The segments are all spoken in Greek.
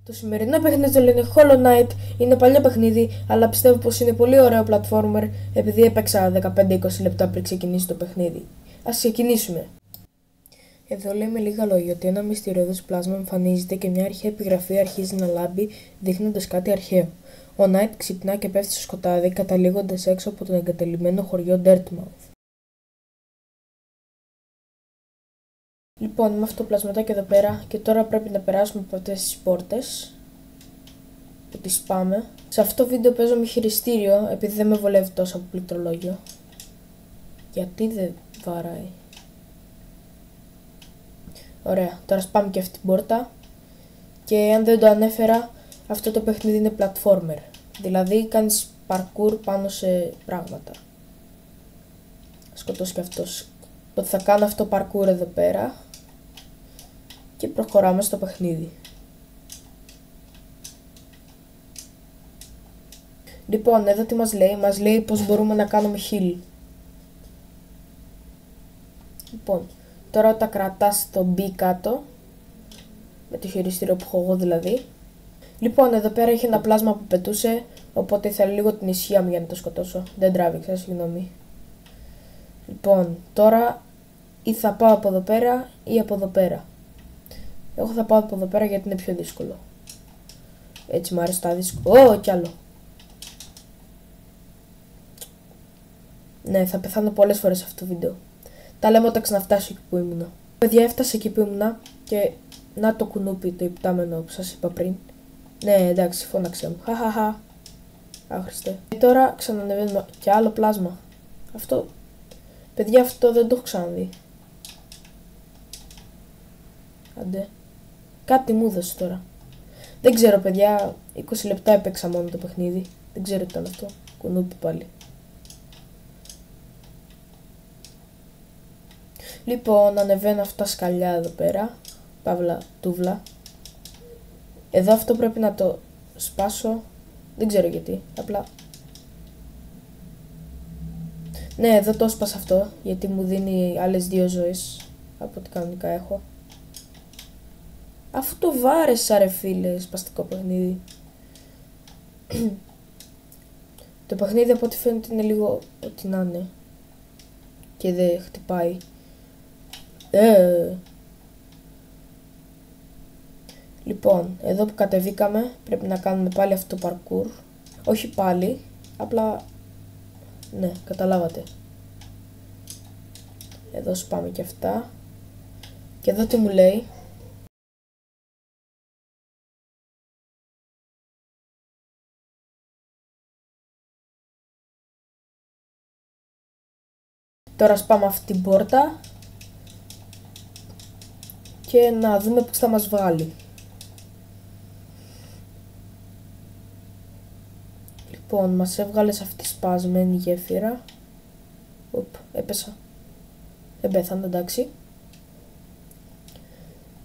Το σημερινό παιχνίδι το λένε Hollow Knight, είναι παλιό παιχνίδι, αλλά πιστεύω πως είναι πολύ ωραίο platformer επειδή έπαιξα 15-20 λεπτά πριν ξεκινήσει το παιχνίδι. Ας ξεκινήσουμε. Εδώ λέει με λίγα λόγια ότι ένα μυστηριώδες πλάσμα εμφανίζεται και μια αρχαία επιγραφή αρχίζει να λάμπει, δείχνοντας κάτι αρχαίο. Ο Knight ξυπνά και πέφτει στο σκοτάδι, καταλήγοντας έξω από τον εγκατελειμμένο χωριό Dirtmouth. Λοιπόν, με αυτό το πλασματάκι εδώ πέρα και τώρα πρέπει να περάσουμε από αυτές τις πόρτες που τις πάμε. Σε αυτό το βίντεο παίζω με χειριστήριο επειδή δεν με βολεύει τόσο από πληκτρολόγιο. Γιατί δεν βαράει. Ωραία, τώρα σπάμε και αυτή την πόρτα. Και αν δεν το ανέφερα, αυτό το παιχνίδι είναι platformer. Δηλαδή κάνεις parkour πάνω σε πράγματα. Σκοτώσει και αυτός. Ότι θα κάνω αυτό το parkour εδώ πέρα. Και προχωράμε στο παιχνίδι. Λοιπόν, εδώ τι μας λέει πως μπορούμε να κάνουμε heal. Λοιπόν, τώρα όταν κρατάς το B κάτω, με το χειριστήριο που έχω εγώ δηλαδή. Λοιπόν, εδώ πέρα είχε ένα πλάσμα που πετούσε, οπότε ήθελα λίγο την ισχύα μου για να το σκοτώσω. Δεν τράβηξα, συγγνώμη. Λοιπόν, τώρα ή θα πάω από εδώ πέρα ή από εδώ πέρα. Εγώ θα πάω από εδώ πέρα γιατί είναι πιο δύσκολο. Έτσι μου αρέσει τα δύσκολο. Κι άλλο. Ναι, θα πεθάνω πολλές φορές σε αυτό το βίντεο. Τα λέμε όταν ξαναφτάσω εκεί που ήμουνα. Παιδιά, έφτασε εκεί που ήμουνα και να το κουνούπι το υπτάμενο που σας είπα πριν. Ναι, εντάξει, φώναξε μου. Χαχαχα. Άχρηστε. Και τώρα ξανανεβαίνουμε και άλλο πλάσμα. Αυτό. Παιδιά, αυτό δεν το έχω ξαναδεί. Άντε. Κάτι μου έδωσε τώρα. Δεν ξέρω, παιδιά. 20 λεπτά έπαιξα μόνο το παιχνίδι. Δεν ξέρω τι ήταν αυτό. Κουνούπι πάλι. Λοιπόν, ανεβαίνω αυτά τα σκαλιά εδώ πέρα. Παύλα, τούβλα. Εδώ αυτό πρέπει να το σπάσω. Δεν ξέρω γιατί. Απλά. Ναι, εδώ το σπάσα αυτό. Γιατί μου δίνει άλλες 2 ζωές. Από ό,τι κανονικά έχω. Αφού το βάρεσα ρε φίλε, σπαστικό παιχνίδι. Το παιχνίδι από ό,τι φαίνεται είναι λίγο ό,τι να είναι. Και δεν χτυπάει. Λοιπόν, εδώ που κατεβήκαμε πρέπει να κάνουμε πάλι αυτό το parkour. Όχι πάλι, απλά ναι, καταλάβατε. Εδώ σπάμε και αυτά. Και εδώ τι μου λέει. Τώρα σπάμε αυτή την πόρτα. Και να δούμε πώς θα μας βγάλει. Λοιπόν, μας έβγαλε σε αυτή τη σπασμένη γέφυρα. Έπεσα. Δεν πέθανα, εντάξει.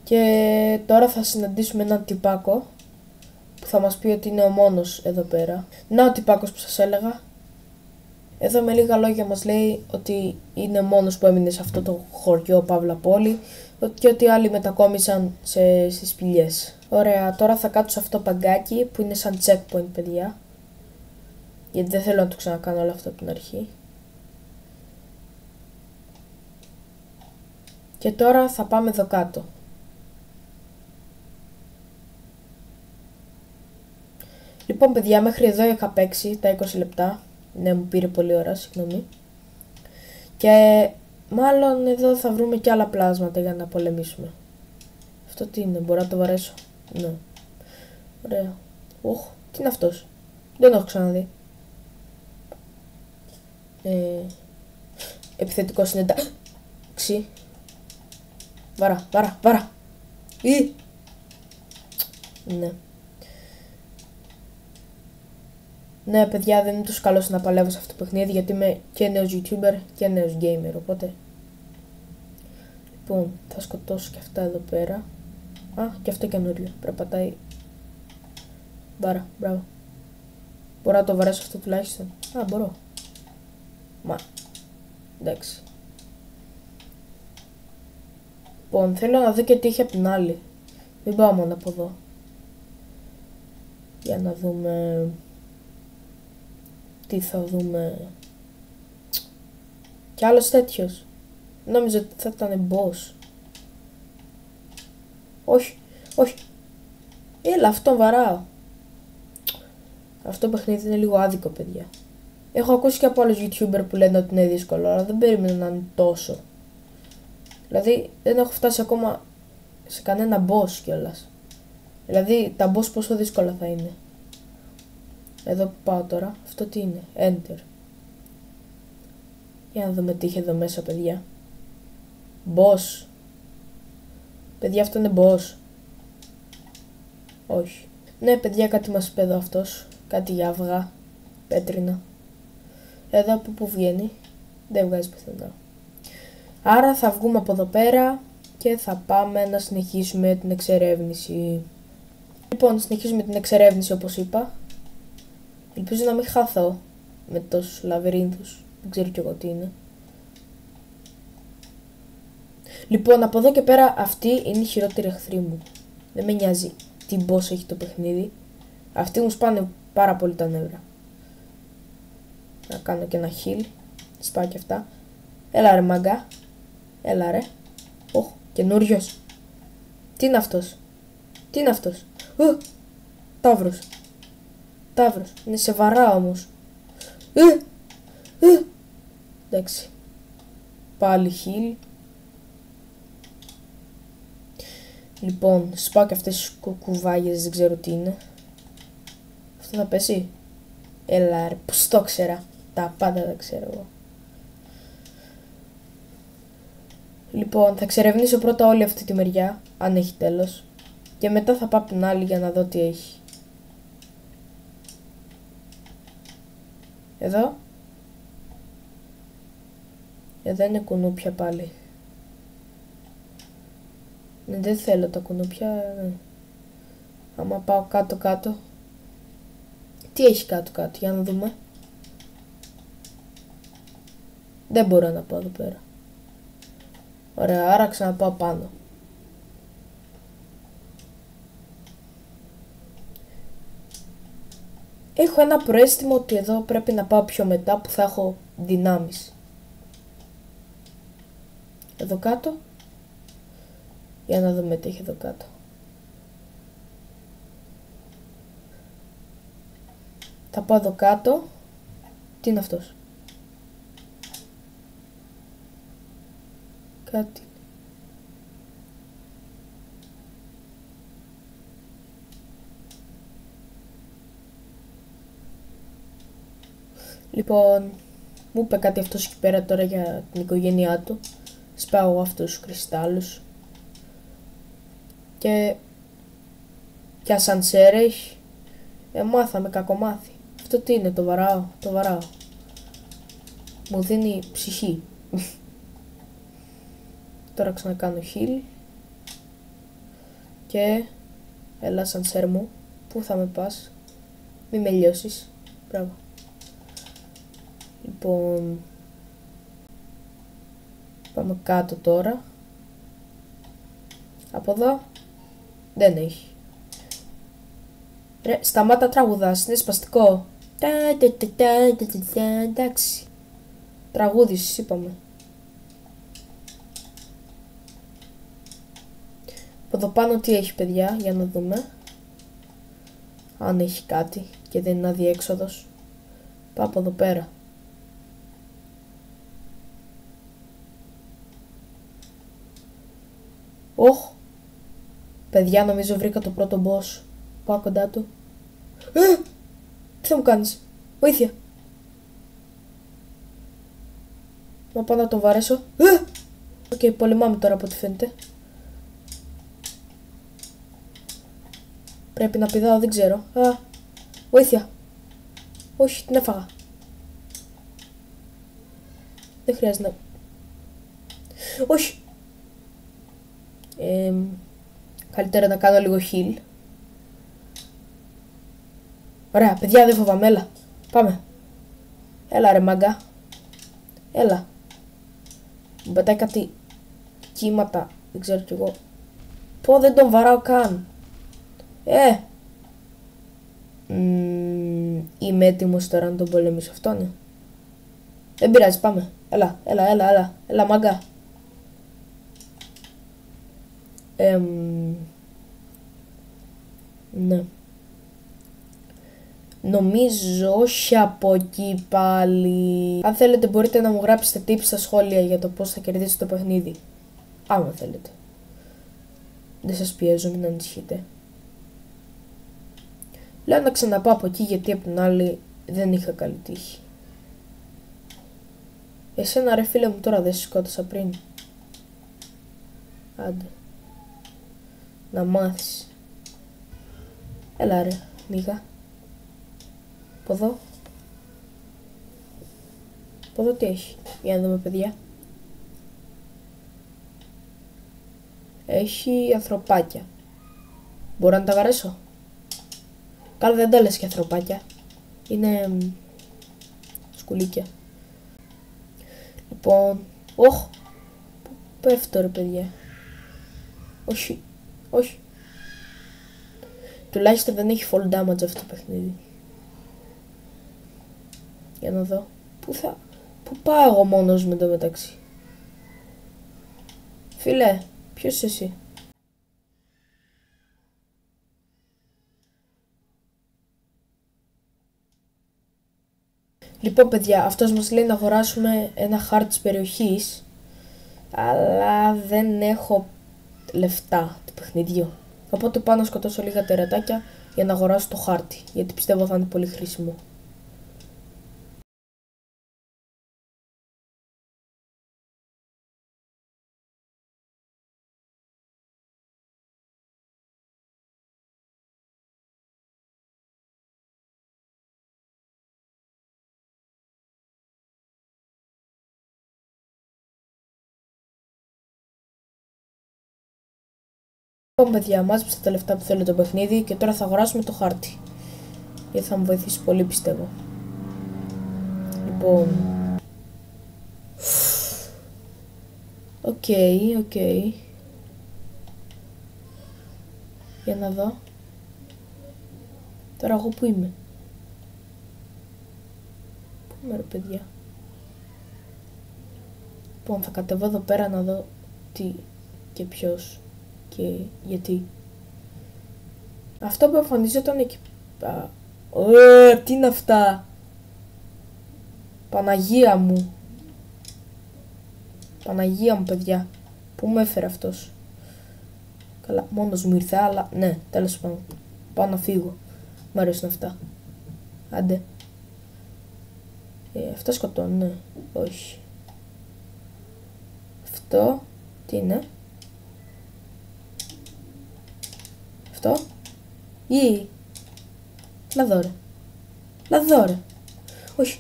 Και τώρα θα συναντήσουμε έναν τυπάκο που θα μας πει ότι είναι ο μόνος εδώ πέρα. Να ο τυπάκος που σας έλεγα. Εδώ με λίγα λόγια μας λέει ότι είναι ο μόνος που έμεινε σε αυτό το χωριό Παύλα Πόλη και ότι άλλοι μετακόμισαν στις σπηλιές. Ωραία, τώρα θα κάτσω σε αυτό το παγκάκι που είναι σαν checkpoint, παιδιά. Γιατί δεν θέλω να το ξανακάνω όλο αυτό από την αρχή. Και τώρα θα πάμε εδώ κάτω. Λοιπόν παιδιά, μέχρι εδώ είχα παίξει τα 20 λεπτά. Ναι, μου πήρε πολύ ώρα, συγγνώμη. Και μάλλον εδώ θα βρούμε και άλλα πλάσματα για να πολεμήσουμε. Αυτό τι είναι, μπορώ να το βαρέσω. Ναι. Ωραία. Τι είναι αυτός. Δεν το έχω ξαναδεί. Επιθετικός είναι εντάξει. Βάρα. Ναι. Ναι, παιδιά, δεν είναι τόσο καλός να παλεύω σε αυτό το παιχνίδι γιατί είμαι και νέος YouTuber και νέος gamer, οπότε. Λοιπόν, θα σκοτώσω και αυτά εδώ πέρα. Α, και αυτό καινούριο. Περπατάει. Μπάρα, μπράβο. Μπορώ να το βαρέσω αυτό τουλάχιστον. Α, μπορώ. Μα. Εντάξει. Λοιπόν, θέλω να δω και τι έχει απ' την άλλη. Μην πάω μόνο από εδώ. Για να δούμε... Τι θα δούμε... Κι άλλος τέτοιος. Νόμιζα ότι θα ήταν boss. Όχι, όχι. Έλα, αυτόν βαράω. Αυτό το παιχνίδι είναι λίγο άδικο, παιδιά. Έχω ακούσει και από άλλους YouTuber που λένε ότι είναι δύσκολο, αλλά δεν περίμενα να είναι τόσο. Δηλαδή, δεν έχω φτάσει ακόμα σε κανένα boss κιόλας. Δηλαδή, τα boss πόσο δύσκολα θα είναι. Εδώ που πάω τώρα, αυτό τι είναι, Enter. Για να δούμε τι είχε εδώ μέσα, παιδιά. Boss. Παιδιά, αυτό είναι boss. Όχι. Ναι, παιδιά, κάτι μας είπε εδώ αυτός. Κάτι για αυγά. Πέτρινα. Εδώ από που βγαίνει. Δεν βγάζει πουθενά. Άρα θα βγούμε από εδώ πέρα και θα πάμε να συνεχίσουμε την εξερεύνηση. Λοιπόν, συνεχίζουμε την εξερεύνηση όπως είπα. Ελπίζω να μην χάθω με τόσους λαβυρίνθους. Δεν ξέρω κι εγώ τι είναι. Λοιπόν, από εδώ και πέρα αυτή είναι η χειρότερη εχθρή μου. Δεν με νοιάζει τι boss έχει το παιχνίδι. Αυτοί μου σπάνε πάρα πολύ τα νεύρα. Να κάνω και ένα heal. Σπάω και αυτά. Έλα ρε μάγκα. Έλα ρε. Οχ, καινούριος. Τι είναι αυτός. Τι είναι αυτός. Ταύρος. Ταύρος. Είναι σε βαρά όμως. Εντάξει. Πάλι heal. Λοιπόν, σπάω και αυτές τις κουκουβάγες, δεν ξέρω τι είναι. Αυτό θα πέσει. Έλα ρε, πως το ξέρα. Τα πάντα τα ξέρω εγώ. Λοιπόν, θα εξερευνήσω πρώτα όλη αυτή τη μεριά, αν έχει τέλος. Και μετά θα πάω από την άλλη για να δω τι έχει. Εδώ. Εδώ είναι κουνούπια πάλι. Ναι, δεν θέλω τα κουνούπια. Άμα πάω κάτω-κάτω. Τι έχει κάτω-κάτω, για να δούμε. Δεν μπορώ να πάω εδώ πέρα. Ωραία, άρα ξαναπάω πάνω. Έχω ένα προαίσθημα ότι εδώ πρέπει να πάω πιο μετά που θα έχω δυνάμεις. Εδώ κάτω. Για να δούμε τι έχει εδώ κάτω. Θα πάω εδώ κάτω. Τι είναι αυτός. Κάτι. Λοιπόν, μου είπε κάτι αυτός εκεί πέρα τώρα για την οικογένειά του. Σπάω αυτούς τους κρυστάλλους. Και ασανσέρ έχει. Μάθαμε κακομάθη. Αυτό τι είναι, το βαράω, το βαράω. Μου δίνει ψυχή. Τώρα ξανακάνω heal. Και έλα ασανσέρ μου. Πού θα με πας. Μη με λιώσεις. Μπράβο. Λοιπόν, πάμε κάτω τώρα. Από εδώ δεν έχει. Ρε, σταμάτα τραγουδάς, είναι σπαστικό. Εντάξει. Τραγούδις, είπαμε. Από εδώ πάνω τι έχει, παιδιά, για να δούμε. Αν έχει κάτι και δεν είναι αδιέξοδος. Πάω από εδώ πέρα. Όχ. Παιδιά, νομίζω βρήκα το πρώτο boss. Πάω κοντά του. Τι θα μου κάνεις. Βοήθεια. Να πάω να τον βαρέσω. Οκ, πολεμάμε τώρα από ό,τι φαίνεται. Πρέπει να πηδάω, δεν ξέρω. Βοήθεια. Όχι, την έφαγα. Δεν χρειάζεται να... Όχι. Καλύτερα να κάνω λίγο heal. Ωραία, παιδιά, δεν φοβάμαι, έλα. Πάμε. Έλα ρε μάγκα. Έλα. Μου πετάει κάτι κύματα. Δεν ξέρω κι εγώ. Πω, δεν τον βαράω καν. Είμαι έτοιμος τώρα να τον πολεμήσω αυτόν, ναι. Δεν πειράζει, πάμε. Έλα, μάγκα. Ναι. Νομίζω όχι από εκεί πάλι. Αν θέλετε μπορείτε να μου γράψετε tips στα σχόλια για το πώς θα κερδίσετε το παιχνίδι. Άμα θέλετε. Δεν σας πιέζω, μην ανησυχείτε. Λέω να ξαναπάω από εκεί γιατί από την άλλη δεν είχα καλή τύχη. Εσένα ρε φίλε μου τώρα δεν σε σκότωσα πριν. Άντε. Να μάθεις. Έλα ρε, μίγα. Από εδώ. Από εδώ τι έχει. Για να δούμε παιδιά. Έχει ανθρωπάκια. Μπορώ να τα βαρέσω. Καλά δεν τα λες και ανθρωπάκια. Είναι σκουλίκια. Λοιπόν. Οχ. Πέφτω ρε παιδιά. Όχι. Όχι. Τουλάχιστον δεν έχει full damage αυτό το παιχνίδι. Για να δω. Πού πάω εγώ μόνος με το μεταξύ. Φίλε, ποιος είσαι εσύ? Λοιπόν παιδιά, αυτός μας λέει να αγοράσουμε ένα χάρτη της περιοχής. Αλλά δεν έχω λεφτά του παιχνιδιού. Οπότε πάω να σκοτώσω λίγα τερατάκια για να αγοράσω το χάρτη. Γιατί πιστεύω θα είναι πολύ χρήσιμο. Λοιπόν παιδιά, μάζεψα τα λεφτά που θέλω το παιχνίδι και τώρα θα αγοράσουμε το χάρτη. Γιατί θα μου βοηθήσει πολύ πιστεύω. Λοιπόν. Οκ. Για να δω. Τώρα εγώ που είμαι? Πού είμαι ρε παιδιά? Λοιπόν, θα κατεβώ εδώ πέρα να δω τι και ποιος και γιατί. Αυτό που εμφανίζονταν εκεί. Τι είναι αυτά? Παναγία μου. Παναγία μου παιδιά. Πού με έφερε αυτός? Καλά, μόνος μου ήρθε, αλλά ναι, τέλος πάντων. Πάω να φύγω. Μ' αρέσουν αυτά. Άντε. Αυτά σκοτώνουν, ναι. Όχι. Αυτό. Τι είναι? Αυτό. Ή. Λαδόρε. Λαδόρε. Όχι.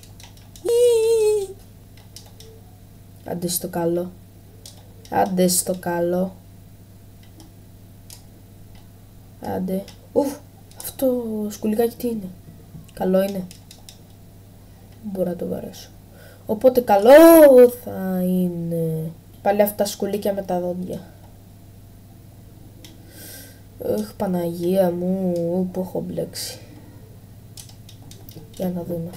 Ή. Άντε στο καλό. Άντε στο καλό. Άντε. Ουφ. Αυτό σκουλικάκι τι είναι? Καλό είναι? Μπορώ να το βαρέσω. Οπότε καλό θα είναι. Πάλι αυτά σκουλίκια με τα δόντια. Παναγία μου, που έχω μπλέξει. Για να δούμε.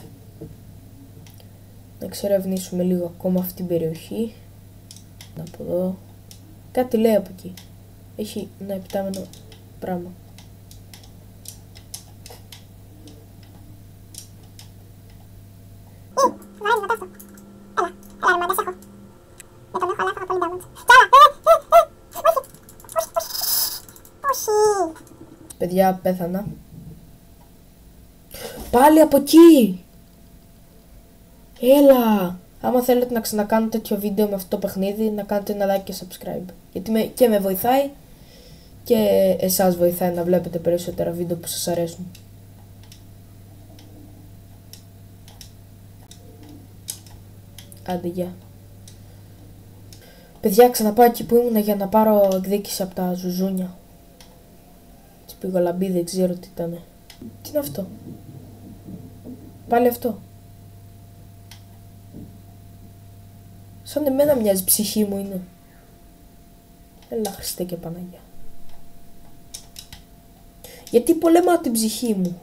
Να εξερευνήσουμε λίγο ακόμα αυτή την περιοχή. Από εδώ. Κάτι λέει από εκεί. Έχει ένα επιτάμενο πράγμα. Παιδιά, πέθανα. Πάλι από εκεί! Έλα! Άμα θέλετε να ξανακάνω τέτοιο βίντεο με αυτό το παιχνίδι, να κάνετε ένα like και subscribe. Γιατί και με βοηθάει και εσάς βοηθάει να βλέπετε περισσότερα βίντεο που σας αρέσουν. Άντε, γεια. Παιδιά, ξαναπάω εκεί που ήμουνα για να πάρω εκδίκηση από τα ζουζούνια. Σπιγολαμπή, δεν ξέρω τι ήτανε. Τι είναι αυτό? Πάλι αυτό. Σαν εμένα μοιάζει ψυχή μου είναι. Έλα Χριστέ και Παναγιά. Γιατί πολεμάω την ψυχή μου?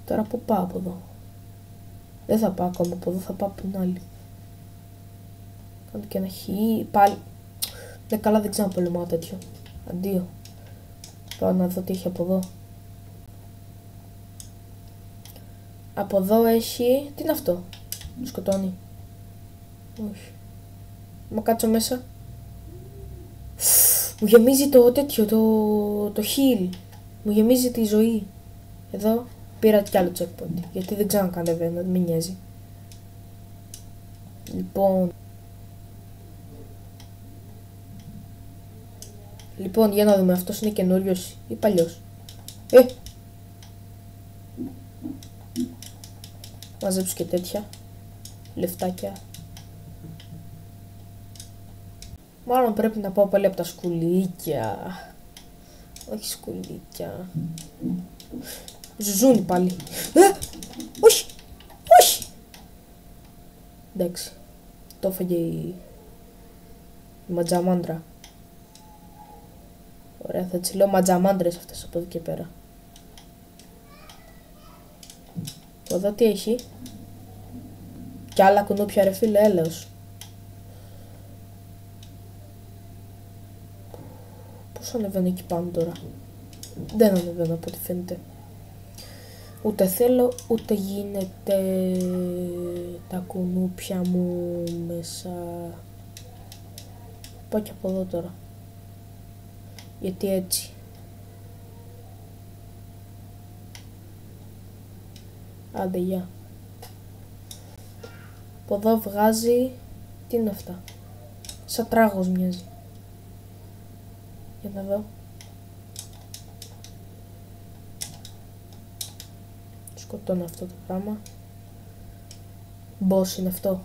Τώρα που πάω από εδώ? Δεν θα πάω ακόμα από εδώ, θα πάω από την άλλη. Κάνω και ένα χ, πάλι. Ναι, καλά, δεν ξέρω να πολεμάω τέτοιο. Αντίο. Πάω να δω τι έχει από εδώ. Από εδώ έχει... Τι είναι αυτό? Μου σκοτώνει. Όχι. Μα κάτσω μέσα. Μου γεμίζει το τέτοιο, το heal. Μου γεμίζει τη ζωή. Εδώ πήρα κι άλλο checkpoint. Γιατί δεν ξέρω αν κατεβαίνω, δεν με νοιάζει. Λοιπόν, για να δούμε, αυτός είναι καινούριος ή παλιός? Μαζέψω και τέτοια λεφτάκια. Μάλλον πρέπει να πάω πάλι από τα σκουλίκια. Όχι σκουλίκια. Ζουζούνι πάλι. Όχι! Όχι! Εντάξει. Το έφαγε η ματζαμάντρα. Ωραία, θα τις λέω ματζαμάντρες αυτές από εδώ και πέρα. Εδώ τι έχει? Κι άλλα κουνούπια ρε φίλε, έλεος. Πώς ανεβαίνω εκεί πάνω τώρα? Δεν ανεβαίνω από ό,τι φαίνεται. Ούτε θέλω, ούτε γίνεται τα κουνούπια μου μέσα. Πάω και από εδώ τώρα. Γιατί έτσι? Άντε, γεια. Από εδώ βγάζει... Τι είναι αυτά? Σαν τράγος μοιάζει. Για να δω. Σκοτώνω αυτό το πράγμα. Boss είναι αυτό.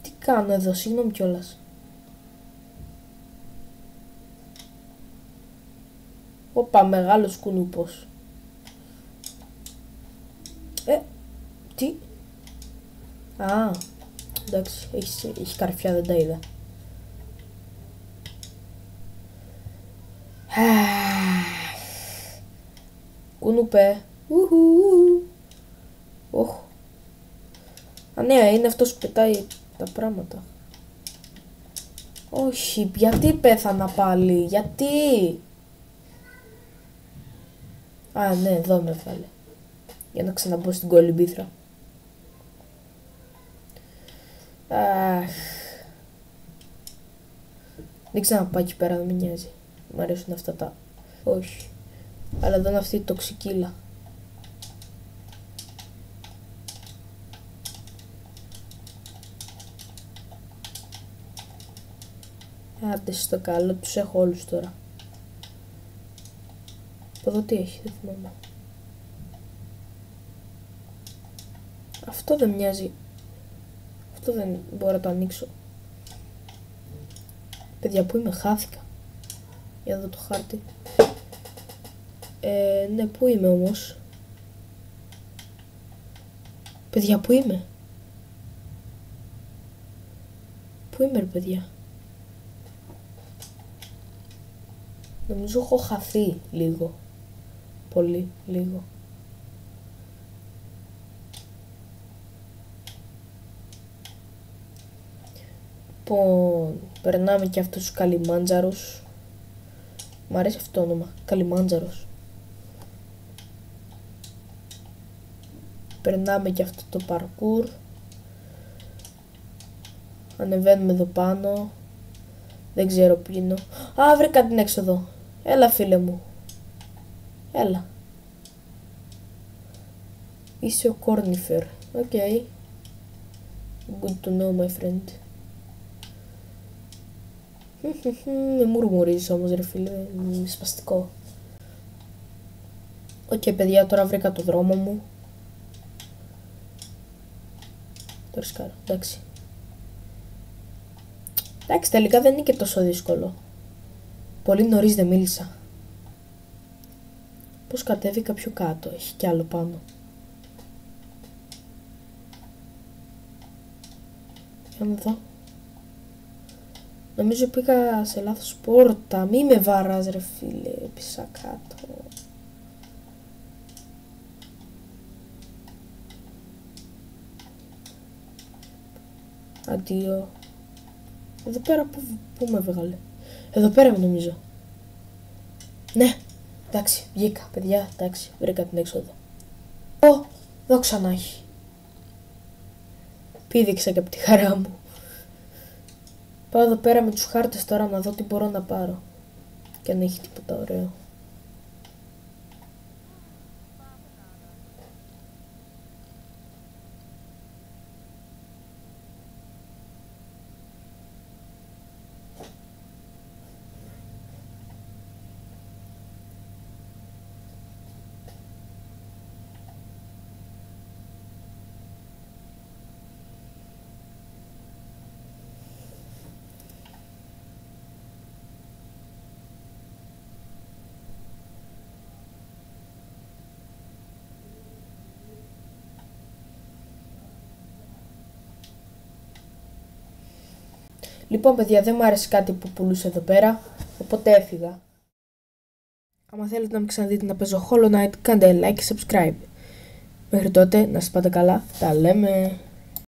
Τι κάνω εδώ, συγγνώμη κιόλας. Όπα, μεγάλος κουνούπος. Τι? Α, εντάξει, έχει καρφιά, δεν τα είδα. Κουνούπε. Οχ. Α, ναι, είναι αυτός που πετάει τα πράγματα. Όχι, γιατί πέθανα πάλι, γιατί? Α, ναι, εδώ με έβαλε. Για να ξαναμπω στην κολυμπήθρα. Αχ. Δεν ξέρω να πάω εκεί πέρα, δεν με νοιάζει. Μ' αρέσουν αυτά τα... Όχι. Αλλά εδώ είναι αυτή η τοξικίλα. Άντε στο καλό, τους έχω όλους τώρα. Από εδώ τι έχει, δεν θυμάμαι. Αυτό δεν μοιάζει. Αυτό δεν μπορώ να το ανοίξω. Παιδιά, πού είμαι, χάθηκα. Για εδώ το χάρτη. Ναι, πού είμαι όμως? Παιδιά, πού είμαι? Πού είμαι ρε παιδιά? Νομίζω έχω χαθεί λίγο. Πολύ, λίγο. Λοιπόν, περνάμε και αυτούς τους καλιμάντζαρους. Μ' αρέσει αυτό το όνομα, καλιμάντζαρος. Περνάμε και αυτό το parkour. Ανεβαίνουμε εδώ πάνω. Δεν ξέρω που είναι. Α, βρήκα την έξοδο. Έλα φίλε μου. Έλα. Είσαι ο Cornifer. Οκ. Good to know my friend. Με μουρμουρίζεις όμως ρε φίλε. Είναι σπαστικό. Οκ παιδιά, τώρα βρήκα το δρόμο μου. Το ρισκάρω, εντάξει. Εντάξει, τελικά δεν είναι και τόσο δύσκολο. Πολύ νωρίς δεν μίλησα. Πώς κατέβηκα πιο κάτω, έχει κι άλλο πάνω. Για να δω. Νομίζω πήγα σε λάθος πόρτα. Μη με βάρας ρε φίλε, πήσα κάτω. Αντίο. Εδώ πέρα πού με βγάλε. Εδώ πέρα νομίζω. Ναι, εντάξει, βγήκα παιδιά, εντάξει, βρήκα την έξοδο. Εδώ ξανά έχει. Πήδηξα και από τη χαρά μου. Πάω εδώ πέρα με τους χάρτες τώρα να δω τι μπορώ να πάρω. Και αν έχει τίποτα ωραίο. Λοιπόν παιδιά, δεν μου άρεσε κάτι που πουλούσε εδώ πέρα, οπότε έφυγα. Άμα θέλετε να με ξαναδείτε να παίζω Hollow Knight, κάντε like και subscribe. Μέχρι τότε, να σας πάτε καλά, τα λέμε.